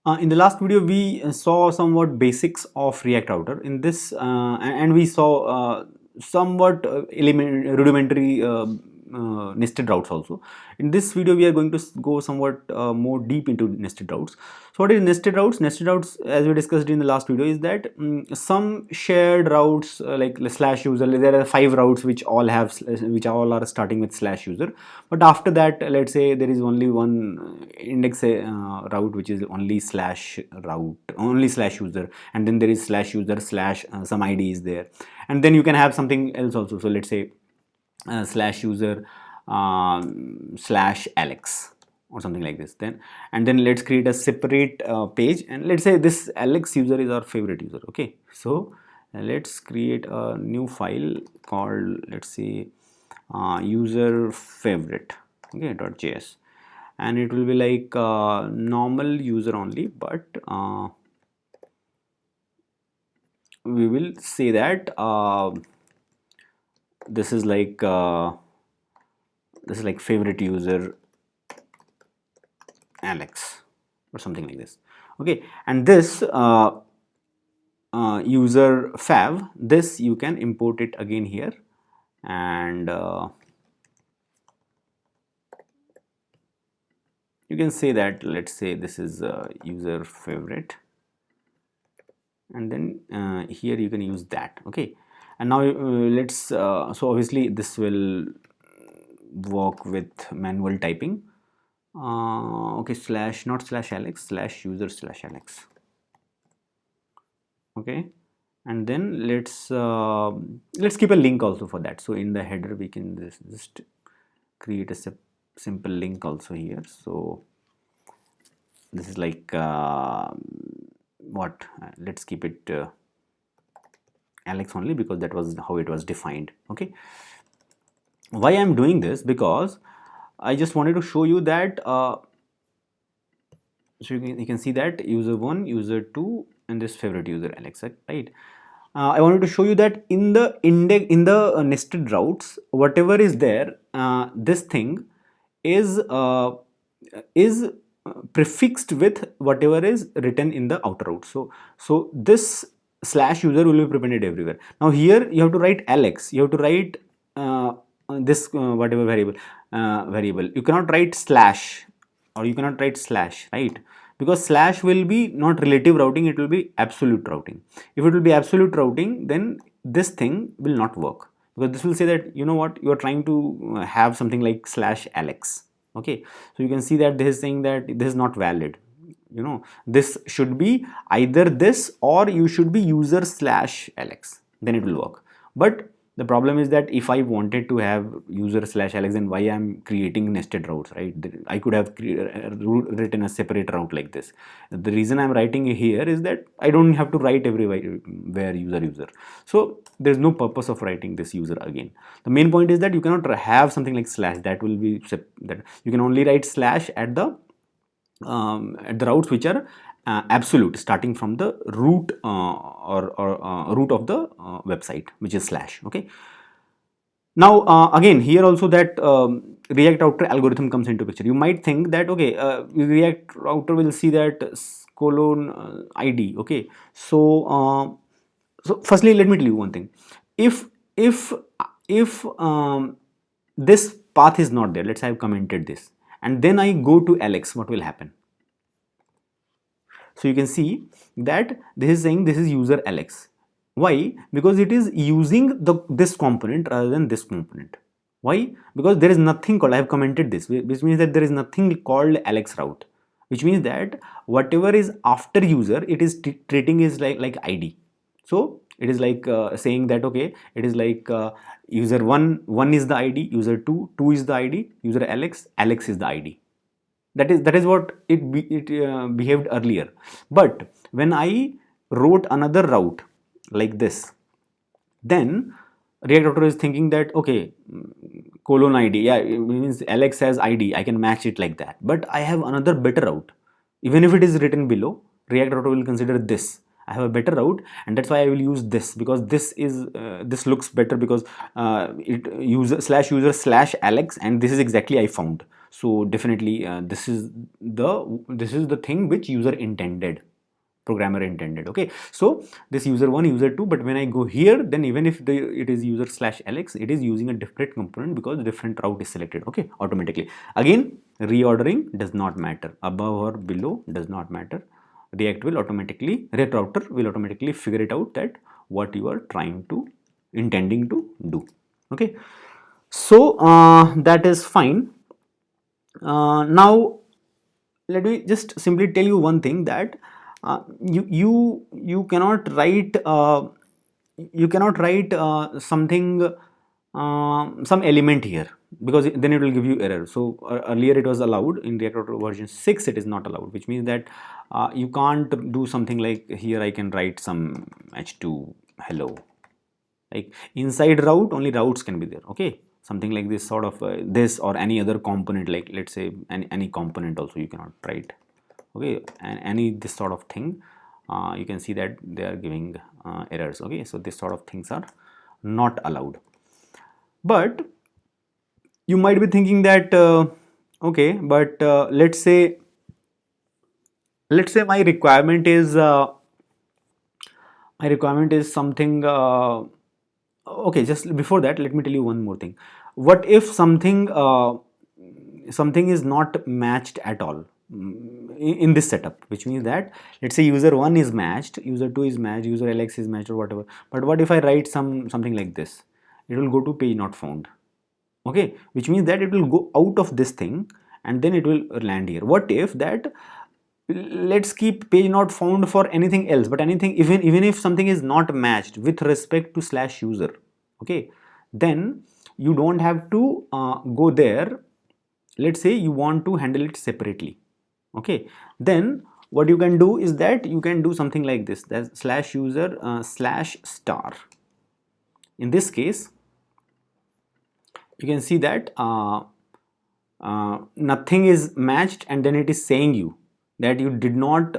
In the last video, we saw somewhat basics of React Router. In this, and we saw somewhat rudimentary nested routes also. In this video, we are going to go somewhat more deep into nested routes. So, what is nested routes? Nested routes, as we discussed in the last video, is that some shared routes like slash user. There are 5 routes which all are starting with slash user. But after that, let's say there is only one index route which is only slash user, and then there is slash user slash some ID is there, and then you can have something else also. So let's say slash user slash Alex or something like this. And then let's create a separate page, and let's say this Alex user is our favorite user. Okay, so let's create a new file called, let's say, user favorite, okay, .js, and it will be like normal user only, but we will say that this is like favorite user Alex or something like this. Okay, and this user fav, this you can import it again here, and you can say that, let's say this is user favorite, and then here you can use that. Okay, and now let's so obviously this will work with manual typing. Okay, slash, not slash Alex, slash user slash Alex. Okay, and then let's keep a link also for that. So in the header we can just create a simple link also here. So this is like what, let's keep it Alex only, because that was how it was defined. Okay, why I'm doing this? Because I just wanted to show you that so you can see that user 1, user 2, and this favorite user Alex, right? I wanted to show you that in the nested routes, whatever is there, this thing is prefixed with whatever is written in the outer route. So this slash user will be prepended everywhere. Now here you have to write Alex, you have to write this whatever variable. You cannot write slash, or you cannot write slash, right? Because slash will be not relative routing, it will be absolute routing. If it will be absolute routing, then this thing will not work, because this will say that, you know what, you are trying to have something like slash Alex. Okay, so you can see that this is saying that this is not valid. You know, this should be either this, or you should be user slash Alex, then it will work. But the problem is that if I wanted to have user slash Alex, then why I'm creating nested routes, right? I could have written a separate route like this. The reason I'm writing here is that I don't have to write everywhere user. So there's no purpose of writing this user again. The main point is that you cannot have something like slash. That will be that you can only write slash at the routes which are absolute, starting from the root root of the website, which is slash. Okay, now again here also that React Router algorithm comes into picture. You might think that, okay, React Router will see that colon ID. Okay, so firstly let me tell you one thing. If this path is not there, let's say I've commented this, and then I go to Alex, what will happen? So you can see that this is saying this is user Alex. Why? Because it is using this component rather than this component. Why? Because there is nothing called, I have commented this, which means that there is nothing called Alex route, which means that whatever is after user, it is treating is like ID. So it is like saying that, okay, it is like user 1 is the ID, user 2 is the ID, user Alex is the ID. That is what it behaved earlier. But when I wrote another route like this, then React Router is thinking that, okay, colon ID, yeah, it means Alex has ID, I can match it like that. But I have another better route. Even if it is written below, React Router will consider this. I have a better route, and that's why I will use this, because this is this looks better, because it user slash Alex, and this is exactly I found. So definitely this is the thing which user intended, programmer intended. Okay, so this user 1, user 2, but when I go here, then even if it is user slash alex, it is using a different component because different route is selected, okay, automatically. Again, reordering does not matter, above or below does not matter. React router will automatically figure it out that what you are intending to do. Okay, so that is fine. Now let me just simply tell you one thing, that you cannot write something, some element here, because then it will give you error. So earlier it was allowed, in React Router version 6 it is not allowed, which means that you can't do something like here I can write some h2 hello, like inside route only routes can be there. Okay, something like this sort of this or any other component, like let's say any component also you cannot write. Okay, and any this sort of thing, you can see that they are giving errors. Okay, so this sort of things are not allowed. But you might be thinking that okay, but let's say my requirement is something okay, just before that let me tell you one more thing. What if something is not matched at all, in this setup, which means that let's say user 1 is matched, user 2 is matched, user alex is matched or whatever, but what if I write something like this? It will go to page not found. Okay, which means that it will go out of this thing and then it will land here. What if that, let's keep page not found for anything else, but anything, even if something is not matched with respect to slash user, okay, then you don't have to go there. Let's say you want to handle it separately. Okay, then what you can do is that you can do something like this, that slash user slash star. In this case you can see that nothing is matched, and then it is saying you that you do not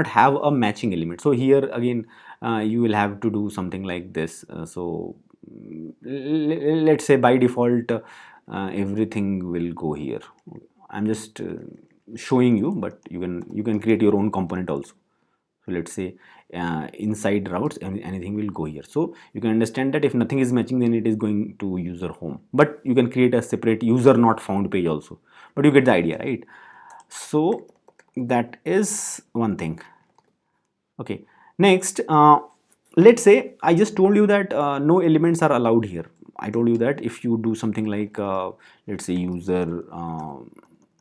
have a matching element. So here again you will have to do something like this. So let's say by default everything will go here. I'm just showing you, but you can create your own component also. So let's say inside routes anything will go here. So you can understand that if nothing is matching, then it is going to user home, but you can create a separate user not found page also, but you get the idea, right? So that is one thing. Okay, next let's say I just told you that no elements are allowed here. I told you that if you do something like let's say user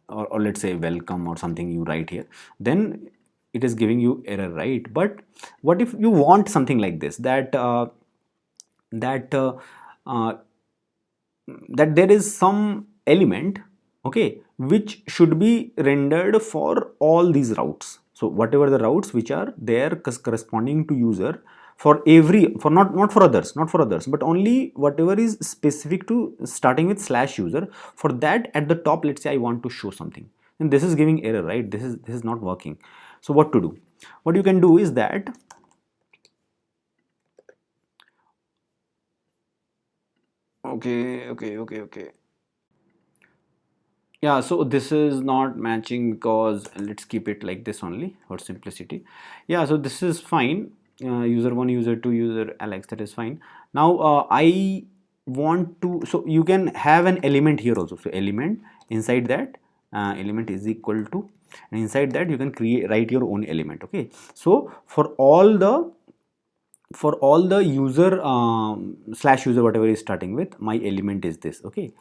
or let's say welcome or something you write here, then it is giving you error, right? But what if you want something like this, that that uh, uh, that there is some element, okay, which should be rendered for all these routes. So whatever the routes which are there corresponding to user, for every, for not for others, but only whatever is specific to starting with slash user, for that at the top, let's say I want to show something, and this is giving error, right? This is not working. So what to do? What you can do is that okay. Yeah, so this is not matching because let's keep it like this only for simplicity. Yeah, so this is fine. User 1, user 2, user alex, that is fine. Now I want to, so you can have an element here also. So element, inside that element is equal to, and inside that you can write your own element. Okay, so for all the user slash user whatever is starting with, my element is this. Okay,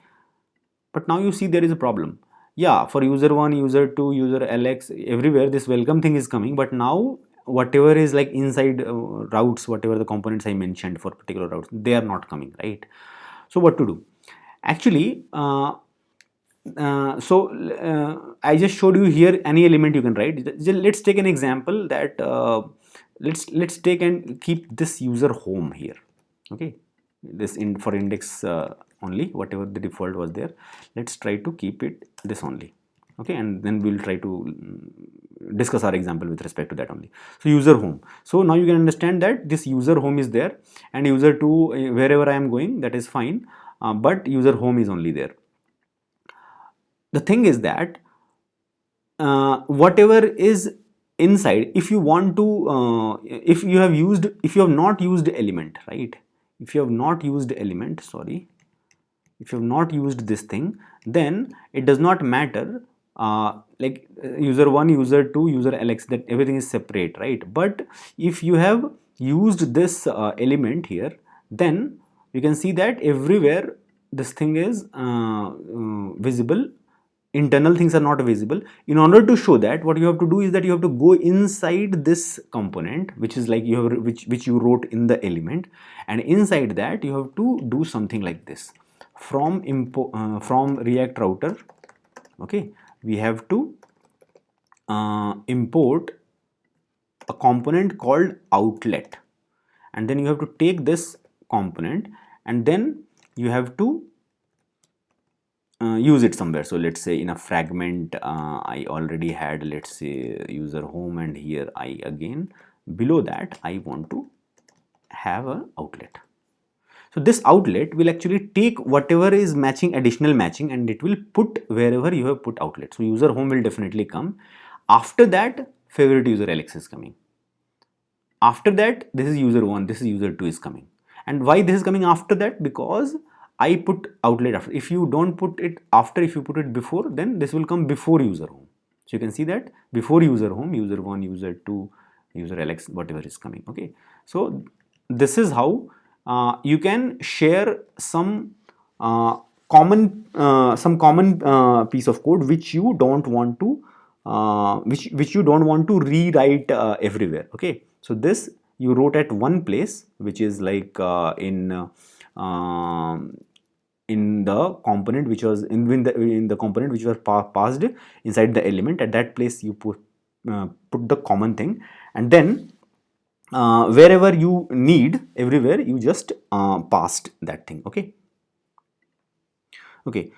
but now you see there is a problem. Yeah, for user 1, user 2, user alex, everywhere this welcome thing is coming, but now whatever is like inside routes, whatever the components I mentioned for particular routes, they are not coming, right? So what to do? Actually I just showed you here any element you can write. Let's take an example that let's take and keep this user home here. Okay, this in for index only, whatever the default was there, let's try to keep it this only. Okay, and then we'll try to discuss our example with respect to that only. So user home, so now you can understand that this user home is there, and user 2 wherever I am going, that is fine. but user home is only there. The thing is that whatever is inside, if you want to if you have not used element, right, if you have not used element, sorry, if you have not used this thing, then it does not matter, like user 1, user 2, user lx, that everything is separate, right? But if you have used this element here, then you can see that everywhere this thing is visible, internal things are not visible. In order to show that, what you have to do is that you have to go inside this component, which is like you have which you wrote in the element, and inside that you have to do something like this. From from React router, okay, we have to import a component called outlet, and then you have to take this component and then you have to use it somewhere. So let's say in a fragment, I already had, let's say, user home, and here I again below that I want to have a outlet. So this outlet will actually take whatever is matching, additional matching, and it will put wherever you have put outlet. So user home will definitely come. After that, favorite user Alex is coming. After that, this is user 1, this is user 2 is coming. And why this is coming after that? Because I put outlet after. If you don't put it after, if you put it before, then this will come before user home. So you can see that before user home, user 1, user 2, user Alex, whatever is coming. Okay. So this is how you can share some common piece of code which you don't want to which you don't want to rewrite everywhere. Okay, so this you wrote at one place, which is like in the component which was in the component which was passed inside the element. At that place you put the common thing, and then wherever you need, everywhere you just passed that thing. Okay, okay,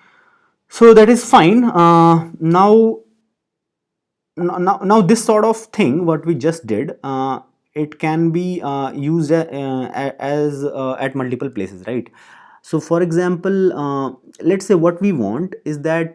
so that is fine. Now this sort of thing what we just did, it can be used as at multiple places, right? So for example, let's say what we want is that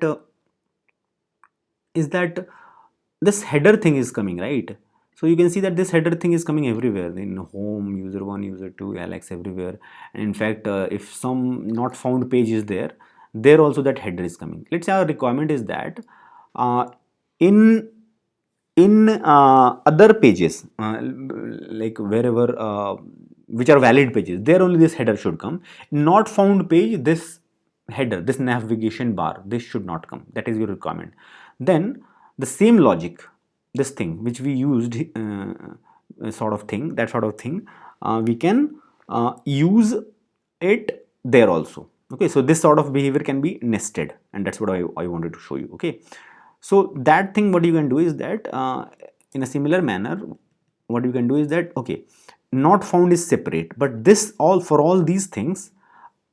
this header thing is coming, right? So you can see that this header thing is coming everywhere, in home, user 1, user 2, Alex, everywhere. And in fact, if some not found page is there also that header is coming. Let's say our requirement is that in other pages, like wherever which are valid pages, there only this header should come. Not found page, this header, this navigation bar, this should not come. That is your requirement. Then the same logic, this thing which we used, sort of thing, we can use it there also. Okay, so this sort of behavior can be nested, and that's what I wanted to show you. Okay, so that thing, what you can do is that in a similar manner, what you can do is that, okay, not found is separate, but this all, for all these things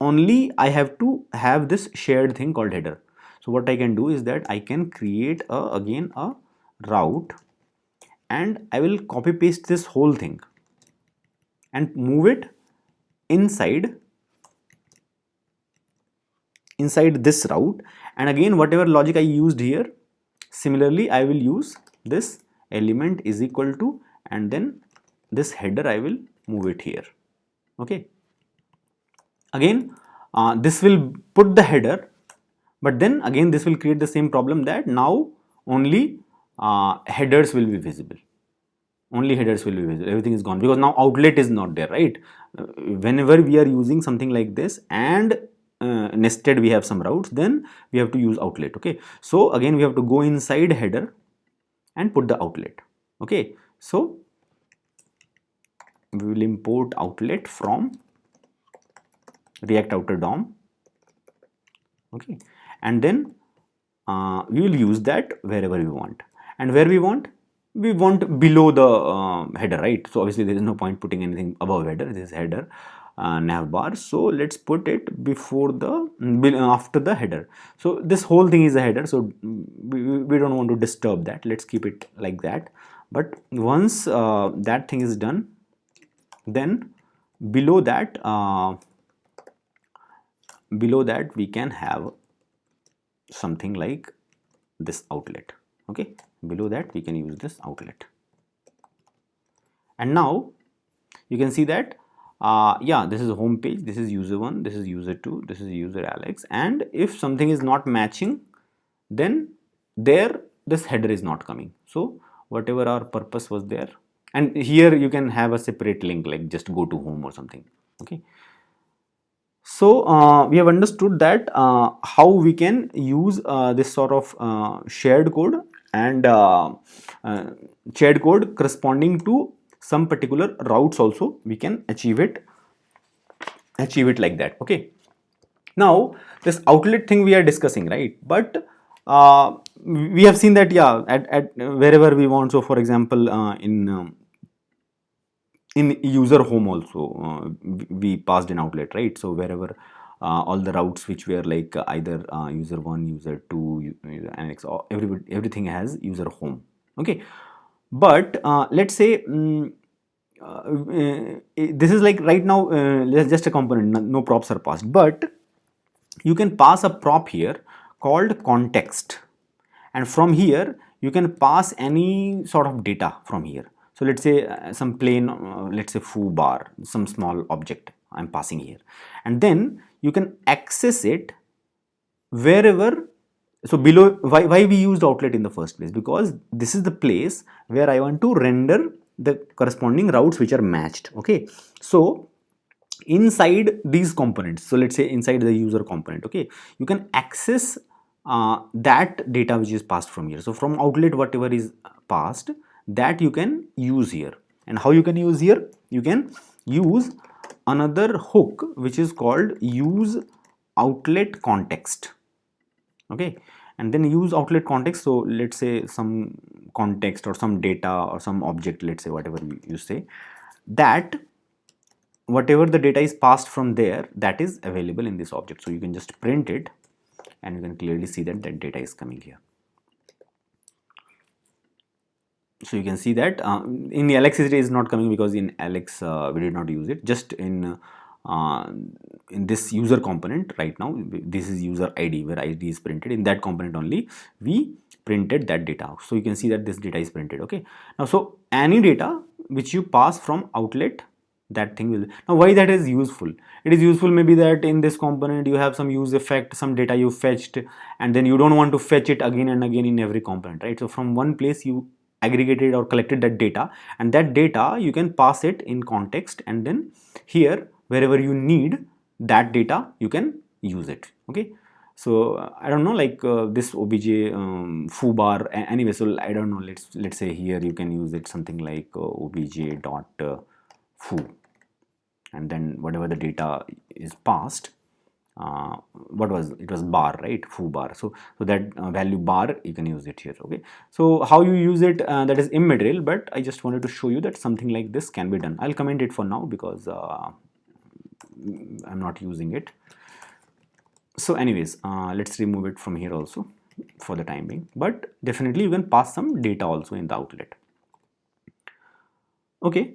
only I have to have this shared thing called header. So what I can do is that I can create again a route, and I will copy paste this whole thing and move it inside this route. And again, whatever logic I used here, similarly I will use this element is equal to, and then this header I will move it here. Okay, again this will put the header, but then again this will create the same problem that now only headers will be visible. Only headers will be visible, everything is gone, because now outlet is not there, right? Whenever we are using something like this and nested we have some routes, then we have to use outlet. Okay, so again we have to go inside header and put the outlet. Okay, so we will import outlet from React Router DOM. Okay, and then we will use that wherever we want, and where we want below the header, right? So obviously there is no point putting anything above header. This is header nav bar, so let's put it before the after the header. So this whole thing is a header, so we don't want to disturb that. Let's keep it like that. But once that thing is done, then below that below that we can have something like this outlet. Okay, below that we can use this outlet. And now you can see that yeah, this is home page, this is user 1, this is user 2, this is user Alex, and if something is not matching, then there this header is not coming. So whatever our purpose was there, and here you can have a separate link like just go to home or something. Okay, so we have understood that how we can use this sort of shared code and uh, shared code corresponding to some particular routes also we can achieve it like that. Okay, now this outlet thing we are discussing, right? But we have seen that yeah, at wherever we want. So for example in user home also we passed an outlet, right? So wherever all the routes which were like either user 1, user 2, user annex, or everything has user home. Okay, but let's say this is like right now just a component, no props are passed, but you can pass a prop here called context, and from here you can pass any sort of data from here. So let's say some plain let's say foo bar, some small object I'm passing here, and then you can access it wherever. So below, why we used outlet in the first place? Because this is the place where I want to render the corresponding routes which are matched. Okay, so inside these components, so let's say inside the user component, okay, you can access that data which is passed from here. So from outlet whatever is passed, that you can use here. And how you can use here? You can use another hook which is called use outlet context. Okay, and then use outlet context. So let's say some context or some data or some object, let's say whatever you say, that whatever the data is passed from there, that is available in this object. So you can just print it and you can clearly see that that data is coming here. So you can see that in the Alex it is not coming because in Alex we did not use it. Just in this user component right now, this is user ID where ID is printed. In that component only we printed that data. So you can see that this data is printed. Okay, now so any data which you pass from outlet, that thing will. Now why that is useful? It is useful maybe that in this component you have some use effect, some data you fetched, and then you don't want to fetch it again and again in every component, right? So from one place you aggregated or collected that data, and that data you can pass it in context, and then here wherever you need that data you can use it. Okay, so I don't know, like this obj foo bar anyway, so I don't know, let's say here you can use it something like obj dot foo, and then whatever the data is passed, what was it, was bar, right? Foo bar. So that value bar you can use it here. Okay, so how you use it, that is immaterial, but I just wanted to show you that something like this can be done. I'll comment it for now because I'm not using it. So anyways, let's remove it from here also for the time being, but definitely you can pass some data also in the outlet. Okay,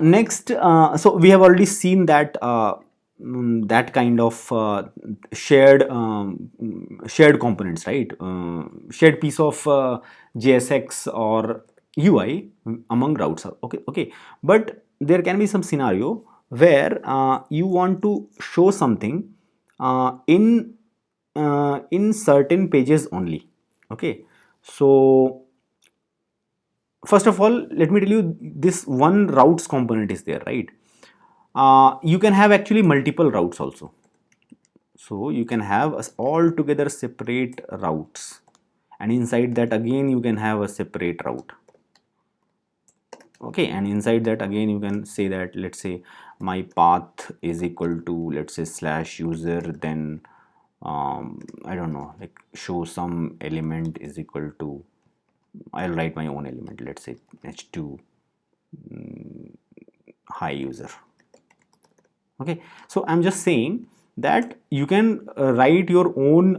next, so we have already seen that that kind of shared components, right? Shared piece of JSX or UI among routes. Okay, but there can be some scenario where you want to show something in certain pages only. Okay, so first of all, let me tell you, this one routes component is there, right? You can have actually multiple routes also. So you can have altogether separate routes, and inside that again you can have a separate route. Okay, and inside that again you can say that, let's say my path is equal to, let's say slash user, then I don't know, like show some element is equal to, I'll write my own element, let's say h2 hi user. Okay, so I'm just saying that you can write your own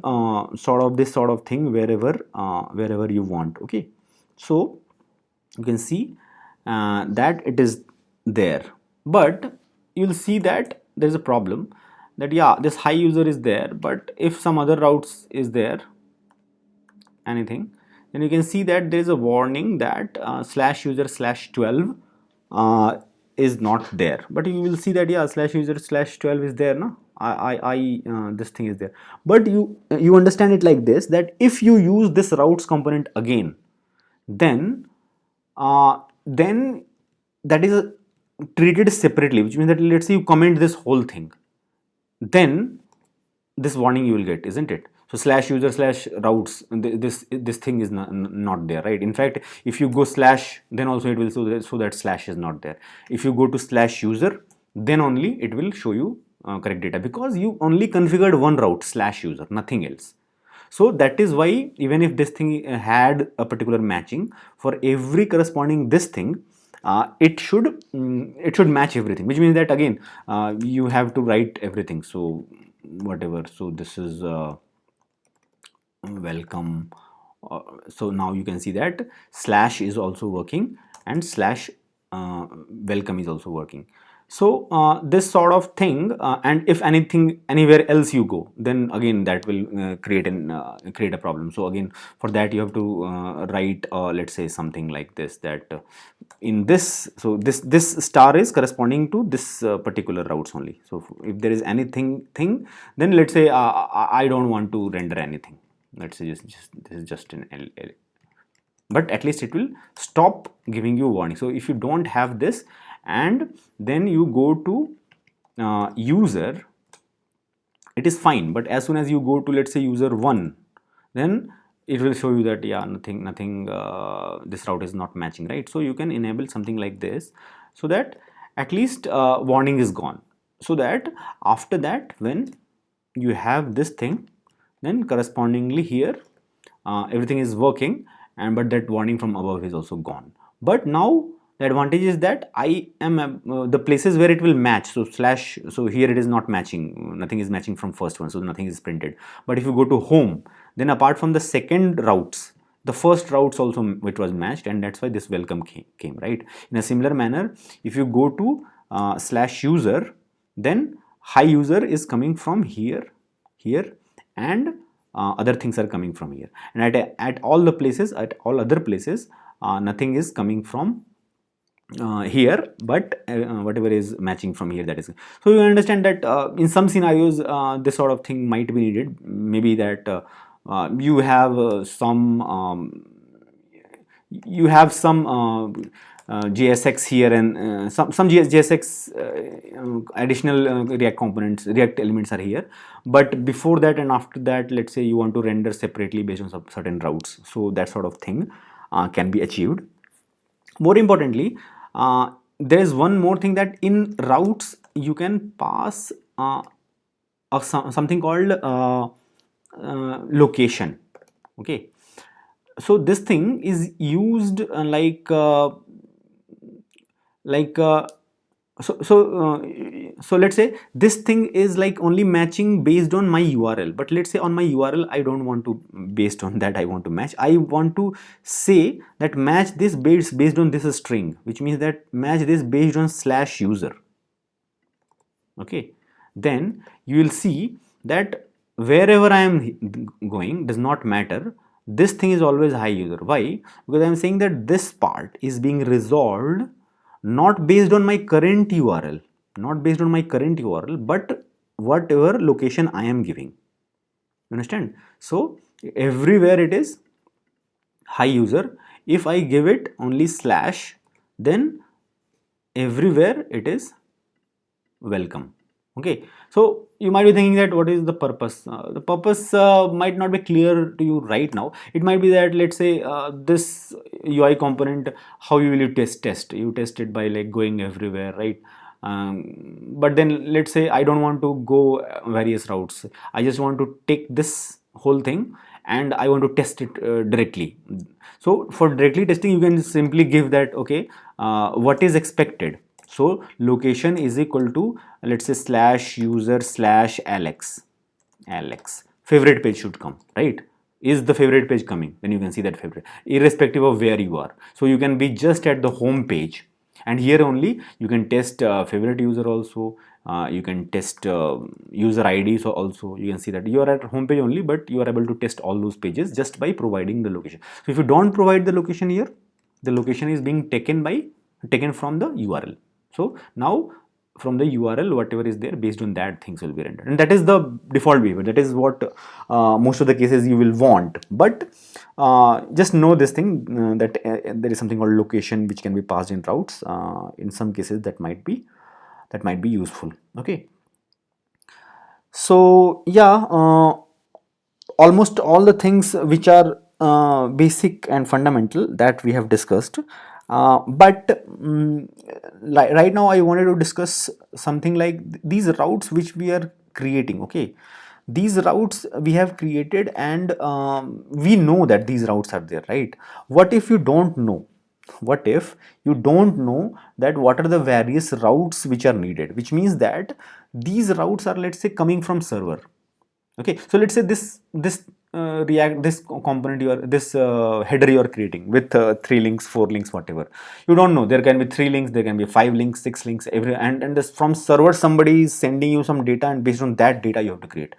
sort of this sort of thing wherever you want. Okay, so you can see that it is there, but you'll see that there's a problem that yeah, this hi user is there, but if some other routes is there, anything, then you can see that there is a warning that slash user slash 12 is not there. But you will see that yeah, slash user slash 12 is there, no? This thing is there. But you understand it like this, that if you use this routes component again, then that is treated separately, which means that let's say you comment this whole thing, then this warning you will get, isn't it? So slash user slash routes, this thing is not there, right? In fact, if you go slash, then also it will so that slash is not there. If you go to slash user, then only it will show you correct data, because you only configured one route slash user, nothing else. So that is why even if this thing had a particular matching, for every corresponding this thing, it should match everything, which means that again you have to write everything. So whatever, so this is welcome. So now you can see that slash is also working and slash welcome is also working. So this sort of thing, and if anything anywhere else you go, then again that will create a problem. So again, for that you have to write let's say something like this, that in this, so this star is corresponding to this particular routes only. So if there is anything then let's say I don't want to render anything. Let's say just this is just an L. But at least it will stop giving you warning. So if you don't have this, and then you go to user, it is fine. But as soon as you go to let's say user 1, then it will show you that yeah, nothing this route is not matching, right? So you can enable something like this, so that at least warning is gone, so that after that when you have this thing, then correspondingly here everything is working, and but that warning from above is also gone. But now the advantage is that I am the places where it will match. So slash, so here it is not matching, nothing is matching from first one, so nothing is printed. But if you go to home, then apart from the second routes, the first routes also which was matched, and that's why this welcome came, right? In a similar manner, if you go to slash user, then hi user is coming from here, and other things are coming from here, and at all the places, at all other places, nothing is coming from here, but whatever is matching from here, that is. So you understand that in some scenarios this sort of thing might be needed. Maybe that you have some JSX here, and some JSX additional React components, React elements are here, but before that and after that, let's say you want to render separately based on certain routes. So that sort of thing can be achieved. More importantly, there is one more thing, that in routes you can pass something called location. Okay, so this thing is used so let's say this thing is like only matching based on my URL, but let's say on my URL I don't want to, based on that I want to match, I want to say that match this based on this string, which means that match this based on slash user. Okay, then you will see that wherever I am going does not matter, this thing is always high user. Why? Because I am saying that this part is being resolved not based on my current URL, but whatever location I am giving. You understand? So everywhere it is high user. If I give it only slash, then everywhere it is welcome. Okay, so you might be thinking that what is the purpose? The purpose might not be clear to you right now. It might be that let's say this UI component, how you will test? You test it by like going everywhere, right? But then let's say I don't want to go various routes. I just want to take this whole thing and I want to test it directly. So for directly testing, you can simply give that, okay, what is expected. So location is equal to, let's say, slash user slash Alex. Favorite page should come, right? Is the favorite page coming? Then you can see that favorite, irrespective of where you are. So you can be just at the home page, and here only you can test favorite user also, you can test user IDs. So also you can see that you are at home page only, but you are able to test all those pages just by providing the location. So if you don't provide the location here, the location is being taken from the URL. So now from the URL, whatever is there, based on that, things will be rendered, and that is the default behavior. That is what most of the cases you will want. But just know this thing, that there is something called location which can be passed in routes. In some cases that might be useful. Okay, so yeah, almost all the things which are basic and fundamental that we have discussed, but right now I wanted to discuss something like these routes which we are creating. Okay, these routes we have created, and we know that these routes are there, right? What if you don't know? What if you don't know that what are the various routes which are needed, which means that these routes are, let's say, coming from server. Okay, so let's say this react this component, you are this header you are creating with 3 links, 4 links, whatever. You don't know, there can be 3 links, there can be 5 links, 6 links, every, and this from server somebody is sending you some data, and based on that data you have to create.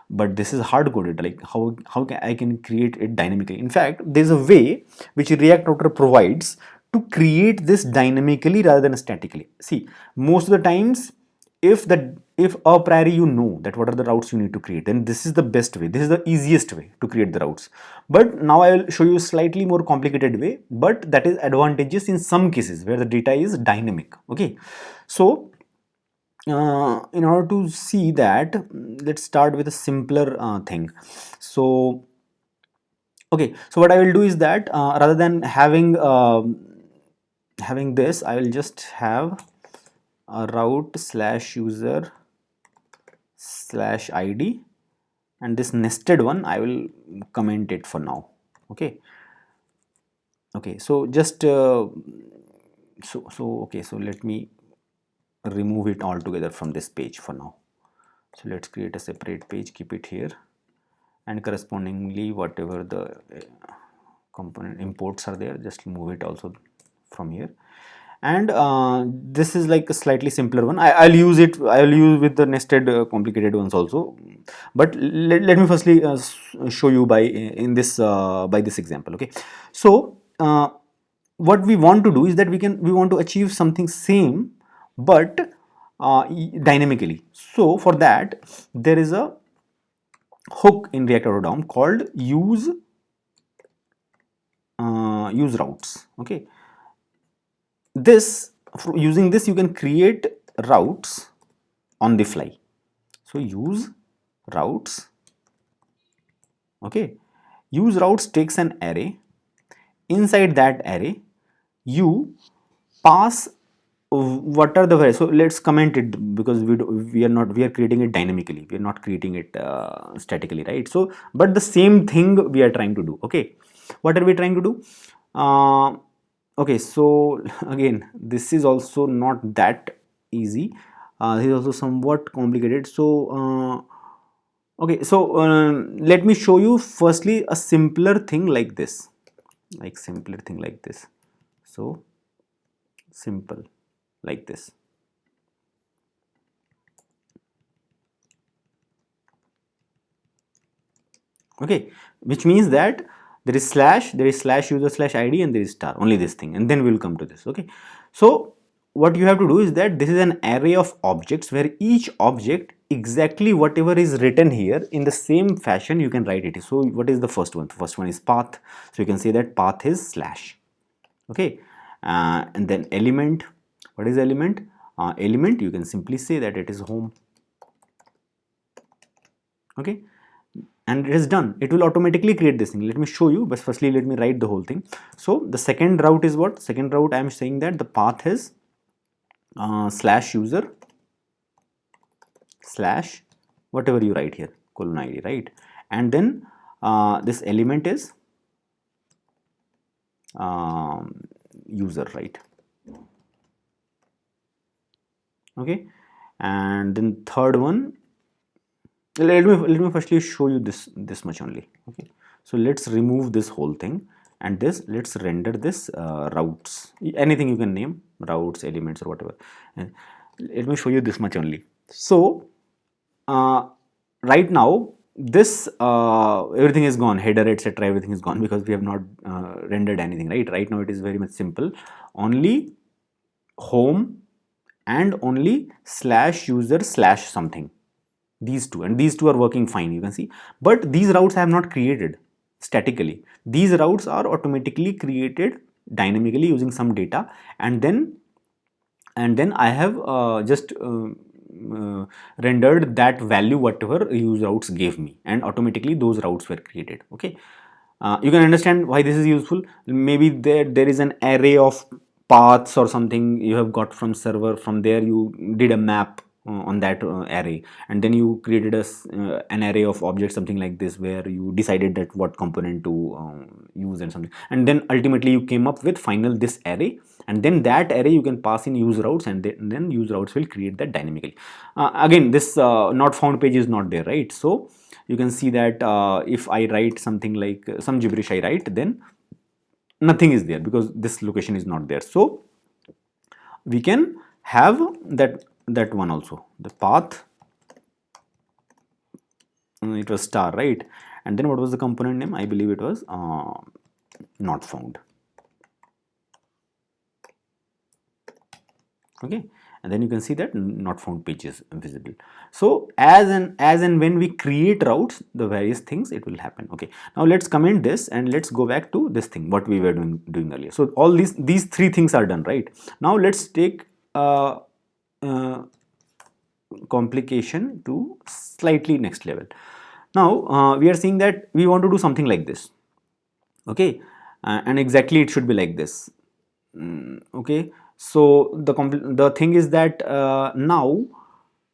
But this is hard coded. Like how can I can create it dynamically? In fact, there's a way which React Router provides to create this dynamically rather than statically. See, most of the times, if a priori you know that what are the routes you need to create, then this is the best way, this is the easiest way to create the routes. But now I will show you a slightly more complicated way, but that is advantageous in some cases where the data is dynamic. Okay, so in order to see that, let's start with a simpler thing. So okay, so what I will do is that rather than having this, I will just have a route slash user slash id, and this nested one I will comment it for now. Okay, okay, so just okay, so let me remove it altogether from this page for now. So let's create a separate page, keep it here, and correspondingly whatever the component imports are there, just move it also from here. And this is like a slightly simpler one. I'll use with the nested complicated ones also, but let me firstly show you by in this by this example. Okay, so what we want to do is that we want to achieve something same, but dynamically. So for that, there is a hook in React Router DOM called use routes. Okay, using this you can create routes on the fly. So use routes. Okay, use routes takes an array. Inside that array you pass what are the values. So let's comment it, because we are creating it dynamically, we are not creating it statically, right? So but the same thing we are trying to do. Okay, what are we trying to do? Okay, so again, this is also not that easy. This is also somewhat complicated. So okay, so let me show you firstly a simpler thing like this, so simple like this. Okay, which means that there is slash user slash id, and there is star, only this thing, and then we'll come to this. Okay, so what you have to do is that this is an array of objects where each object, exactly whatever is written here, in the same fashion you can write it. So what is the first one? The first one is path, so you can say that path is slash. Okay, and then element. What is element? Element, you can simply say that it is home. Okay, and it is done. It will automatically create this thing. Let me show you, but firstly let me write the whole thing. So the second route is what? Second route, I am saying that the path is slash user slash whatever you write here, colon id, right? And then this element is user, right? Okay, and then third one, let me firstly show you this much only. Okay, so let's remove this whole thing, and let's render this routes, anything you can name, routes, elements, or whatever, and let me show you this much only. So right now this everything is gone, header etc, everything is gone because we have not rendered anything, right now it is very much simple, only home and only slash user slash something, these two, and these two are working fine, you can see. But these routes I have not created statically, these routes are automatically created dynamically using some data, and then I have just rendered that value whatever use routes gave me, and automatically those routes were created. Okay, you can understand why this is useful. Maybe there is an array of paths or something you have got from server, from there you did a map on that array, and then you created an array of objects, something like this, where you decided that what component to use and something, and then ultimately you came up with final this array, and then that array you can pass in use routes, and then use routes will create that dynamically. Again, this not found page is not there, right? So you can see that if I write something like some gibberish I write, then nothing is there because this location is not there. So we can have that one also, the path, it was star, right? And then what was the component name? I believe it was not found. Okay, and then you can see that not found page is visible. So as and when we create routes, the various things, it will happen. Okay, now let's comment this and let's go back to this thing what we were doing earlier. So all these three things are done, right? Now let's take complication to slightly next level. Now we are seeing that we want to do something like this. Okay, and exactly it should be like this. Okay, so the thing is that now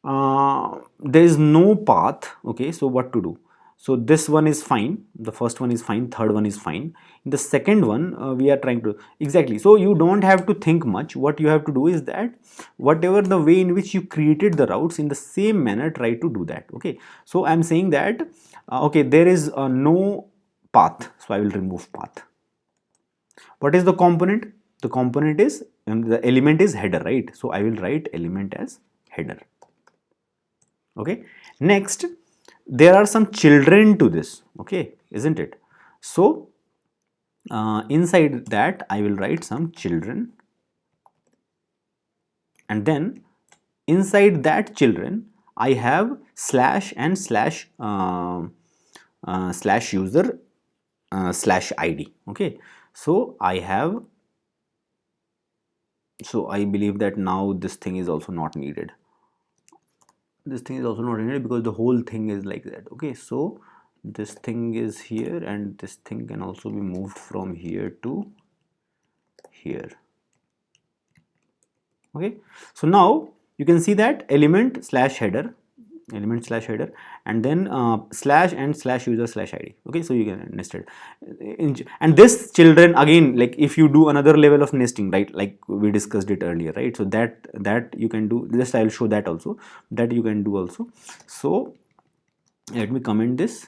there is no path. Okay, so what to do? So this one is fine, the first one is fine, third one is fine. In the second one we are trying to exactly, so you don't have to think much. What you have to do is that whatever the way in which you created the routes, in the same manner try to do that. Okay, so I'm saying that okay, there is no path, so I will remove path. What is the component? The component is the element is header, right? So I will write element as header. Okay, next there are some children to this, okay, isn't it? So inside that I will write some children, and then inside that children I have slash and slash slash user slash id. Okay, so I have, so I believe that now this thing is also not needed. This thing is also not needed because the whole thing is like that. Okay, so this thing is here, and this thing can also be moved from here to here. Okay, so now you can see that element slash header, and then slash and slash user slash id. Okay, so you can nested and this children again, like if you do another level of nesting, right, like we discussed it earlier, right? So that you can do, just I will show that also, that you can do also. So let me comment this,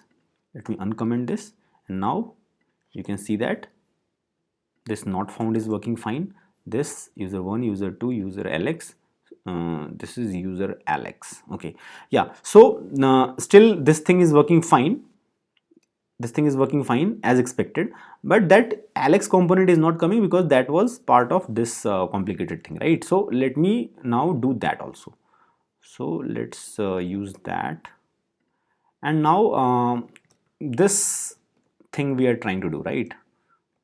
let me uncomment this, and now you can see that this not found is working fine. This user1, user2, user alex, this is user alex. Okay, yeah, so still this thing is working fine, this thing is working fine as expected, but that alex component is not coming because that was part of this complicated thing, right? So let me now do that also. So let's use that, and now this thing we are trying to do, right?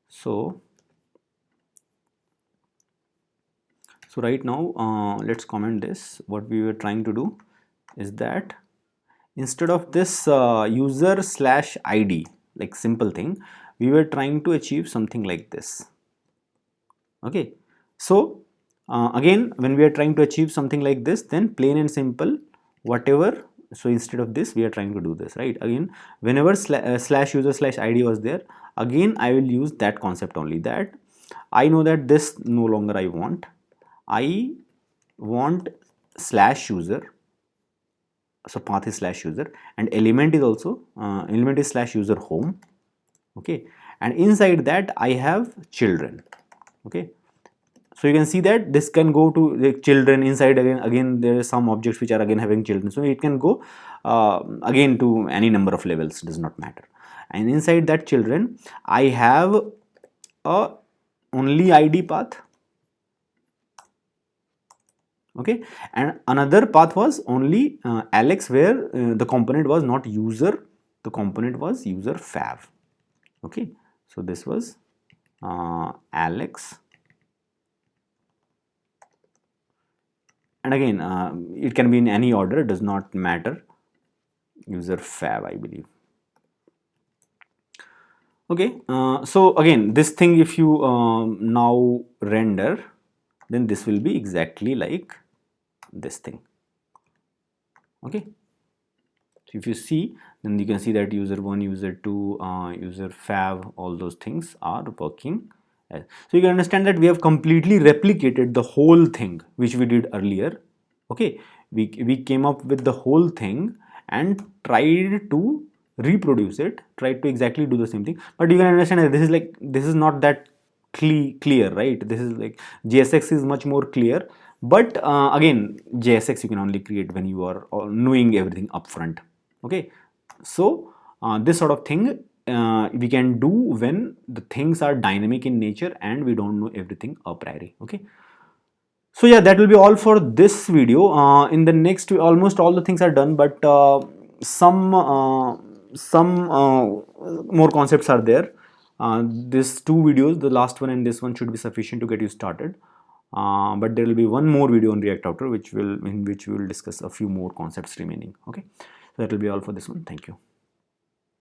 So right now let's comment this. What we were trying to do is that instead of this user slash id, like simple thing, we were trying to achieve something like this. Okay, so again, when we are trying to achieve something like this, then plain and simple, whatever, so instead of this we are trying to do this, right? Again, whenever slash user slash id was there, again I will use that concept only, that I know that this no longer I want slash user, so path is slash user, and element is also element is slash user home. Okay, and inside that I have children. Okay, So you can see that this can go to the children. Inside again there are some objects which are again having children, so it can go again to any number of levels, does not matter. And inside that children I have a only id path, okay, and another path was only alex, where the component was not user, the component was user fav, okay. So this was alex, and again it can be in any order, it does not matter, user fav I believe. Okay, so again this thing if you now render, then this will be exactly like this thing, okay. So if you see, then you can see that user 1, user 2, user fav, all those things are working. So you can understand that we have completely replicated the whole thing which we did earlier, okay. We came up with the whole thing and tried to reproduce it, tried to exactly do the same thing, but you can understand that this is not that clear, right? This is like JSX is much more clear, but again JSX you can only create when you are knowing everything upfront, okay. So this sort of thing we can do when the things are dynamic in nature and we don't know everything a priori, okay. So yeah, that will be all for this video. In the next, almost all the things are done, but some more concepts are there. These two videos, the last one and this one, should be sufficient to get you started. But there will be one more video on React Router, in which we will discuss a few more concepts remaining. Okay, so that will be all for this one. Thank you.